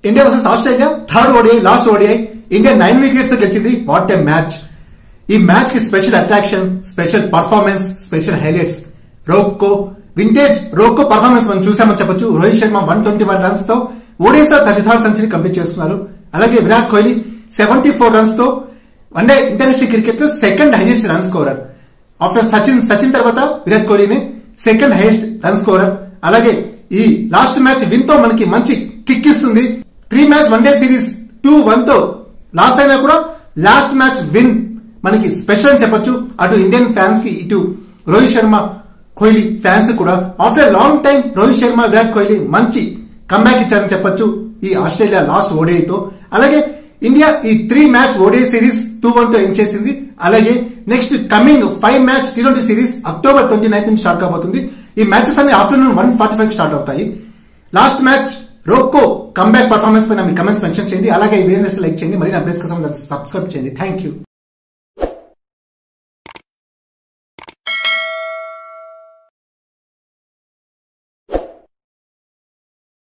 India versus Australia third ODI, last ODI. India 9 wickets తో గెలిచింది. What a match! ఈ match కి special attraction, special performance, special highlights. Roko vintage Roko performance మనం చూసామని చెప్పొచ్చు. రోహిత్ శర్మ 121 రన్స్ తో ఓడిఐలో 33rd సెంచరీ కంప్లీట్ చేసుకున్నారు. అలాగే విరాట్ కోహ్లీ 74 రన్స్ తో వన్డే ఇంటర్నేషనల్ క్రికెట్ లో second highest run scorer. After Sachin తర్వాత విరాట్ కోహ్లీని సెకండ్ హైయెస్ట్ రన్ స్కోరర్. అలాగే ఈ లాస్ట్ మ్యాచ్ విన్ తో మనకి మంచి కిక్ ఇస్తుంది. 3 మ్యాచ్ వన్డే సిరీస్ 2-1 తో లాస్ అయినా కూడా లాస్ట్ మ్యాచ్ విన్ మనకి స్పెషల్ అని చెప్పొచ్చు. అటు ఇండియన్ ఫ్యాన్స్ కి, ఇటు రోహిత్ శర్మ కోహ్లీ ఫ్యాన్స్ కూడా after long time Rohit Sharma, Virat Kohli మంచి కంబ్యాక్ ఇచ్చారని చెప్పొచ్చు ఈ ఆస్ట్రేలియా లాస్ట్ ఓడిఐతో. అలాగే ఇండియా ఈ 3 మ్యాచ్ ఓడిఐ సిరీస్ 2-1 తో ఎండ్ చేసింది. అలాగే next coming 5 match T20 series October 29 నుంచి స్టార్ట్ కాబోతుంది. ఈ మ్యాచెస్ అన్ని ఆఫ్టర్నూన్ 1:45 స్టార్ట్ అవుతాయి. లాస్ట్ మ్యాచ్ రోక్కో కంబ్యాక్ పర్ఫార్మెన్స్ పైన మీ కమెంట్స్ మెన్షన్ చేయండి. అలాగే ఈ వీడియోని లైక్ చేయండి. మరి అప్డేట్స్ కోసం సబ్స్క్రైబ్ చేయండి. Thank you.